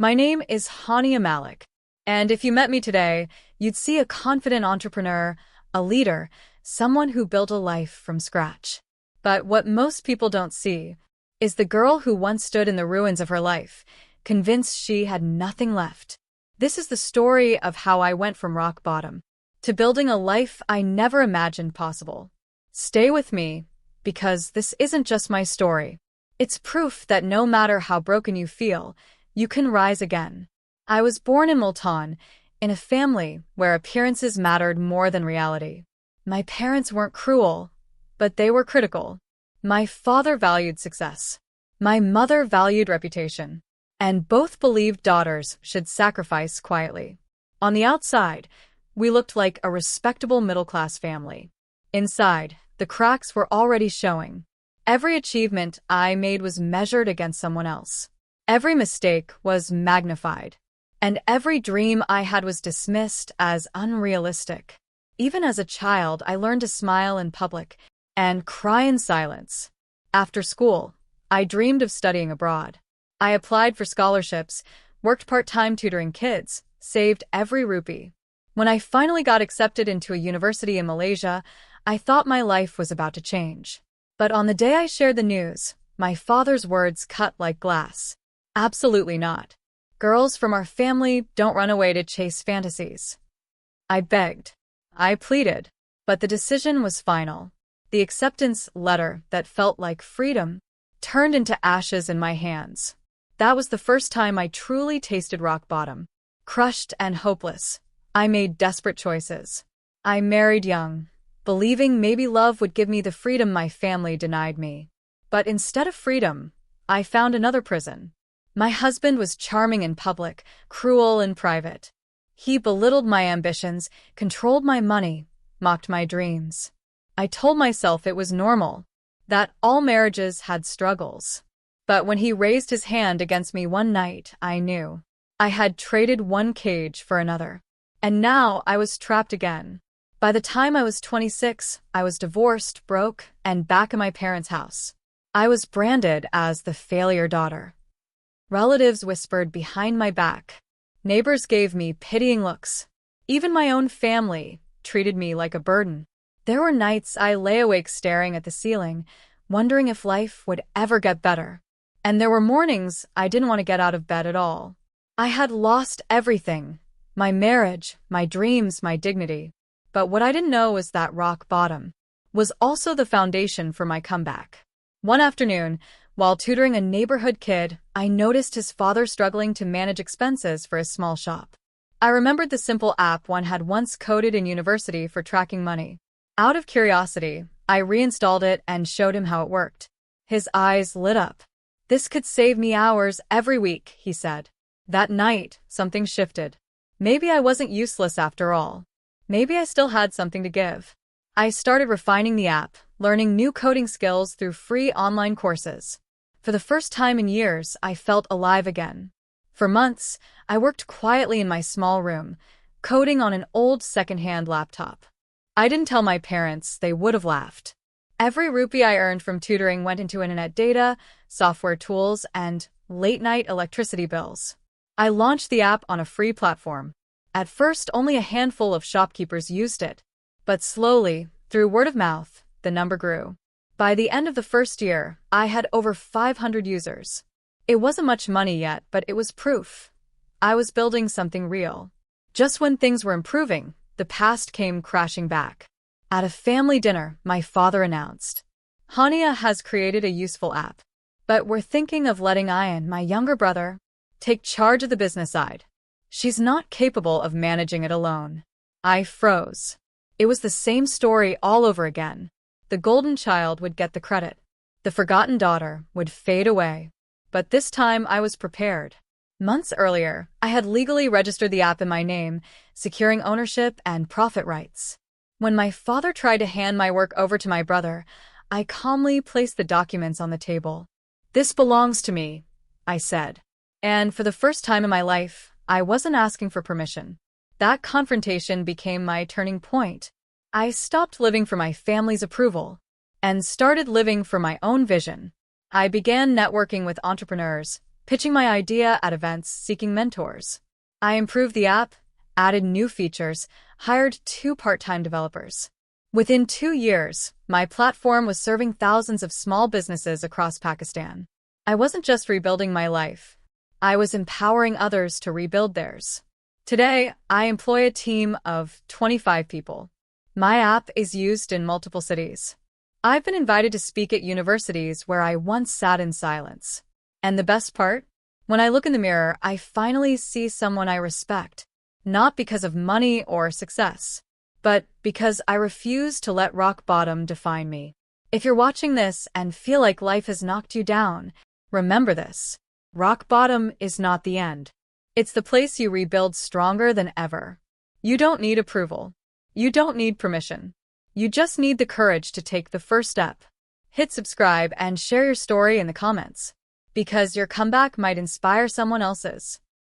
My name is Hania Malik, and if you met me today, you'd see a confident entrepreneur, a leader, someone who built a life from scratch. But what most people don't see is the girl who once stood in the ruins of her life, convinced she had nothing left. This is the story of how I went from rock bottom to building a life I never imagined possible. Stay with me, because this isn't just my story. It's proof that no matter how broken you feel, you can rise again. I was born in Multan, in a family where appearances mattered more than reality. My parents weren't cruel, but they were critical. My father valued success. My mother valued reputation. And both believed daughters should sacrifice quietly. On the outside, we looked like a respectable middle-class family. Inside, the cracks were already showing. Every achievement I made was measured against someone else. Every mistake was magnified. And every dream I had was dismissed as unrealistic. Even as a child, I learned to smile in public and cry in silence. After school, I dreamed of studying abroad. I applied for scholarships, worked part-time tutoring kids, saved every rupee. When I finally got accepted into a university in Malaysia, I thought my life was about to change. But on the day I shared the news, my father's words cut like glass. Absolutely not. Girls from our family don't run away to chase fantasies. I begged. I pleaded. But the decision was final. The acceptance letter that felt like freedom turned into ashes in my hands. That was the first time I truly tasted rock bottom. Crushed and hopeless, I made desperate choices. I married young, believing maybe love would give me the freedom my family denied me. But instead of freedom, I found another prison. My husband was charming in public, cruel in private. He belittled my ambitions, controlled my money, mocked my dreams. I told myself it was normal, that all marriages had struggles. But when he raised his hand against me one night, I knew. I had traded one cage for another. And now I was trapped again. By the time I was 26, I was divorced, broke, and back in my parents' house. I was branded as the failure daughter. Relatives whispered behind my back. Neighbors gave me pitying looks. Even my own family treated me like a burden. There were nights I lay awake staring at the ceiling, wondering if life would ever get better. And there were mornings I didn't want to get out of bed at all. I had lost everything. My marriage, my dreams, my dignity. But what I didn't know was that rock bottom was also the foundation for my comeback. One afternoon, while tutoring a neighborhood kid, I noticed his father struggling to manage expenses for his small shop. I remembered the simple app one had once coded in university for tracking money. Out of curiosity, I reinstalled it and showed him how it worked. His eyes lit up. "This could save me hours every week," he said. That night, something shifted. Maybe I wasn't useless after all. Maybe I still had something to give. I started refining the app, learning new coding skills through free online courses. For the first time in years, I felt alive again. For months, I worked quietly in my small room, coding on an old secondhand laptop. I didn't tell my parents; they would have laughed. Every rupee I earned from tutoring went into internet data, software tools, and late-night electricity bills. I launched the app on a free platform. At first, only a handful of shopkeepers used it. But slowly, through word of mouth, the number grew. By the end of the first year, I had over 500 users. It wasn't much money yet, but it was proof. I was building something real. Just when things were improving, the past came crashing back. At a family dinner, my father announced, "Hania has created a useful app, but we're thinking of letting Ian, my younger brother, take charge of the business side. She's not capable of managing it alone." I froze. It was the same story all over again. The golden child would get the credit. The forgotten daughter would fade away. But this time I was prepared. Months earlier, I had legally registered the app in my name, securing ownership and profit rights. When my father tried to hand my work over to my brother, I calmly placed the documents on the table. "This belongs to me," I said. And for the first time in my life, I wasn't asking for permission. That confrontation became my turning point. I stopped living for my family's approval and started living for my own vision. I began networking with entrepreneurs, pitching my idea at events, seeking mentors. I improved the app, added new features, hired 2 part-time developers. Within 2 years, my platform was serving thousands of small businesses across Pakistan. I wasn't just rebuilding my life. I was empowering others to rebuild theirs. Today, I employ a team of 25 people. My app is used in multiple cities. I've been invited to speak at universities where I once sat in silence. And the best part? When I look in the mirror, I finally see someone I respect, not because of money or success, but because I refuse to let rock bottom define me. If you're watching this and feel like life has knocked you down, remember this. Rock bottom is not the end. It's the place you rebuild stronger than ever. You don't need approval. You don't need permission. You just need the courage to take the first step. Hit subscribe and share your story in the comments, because your comeback might inspire someone else's.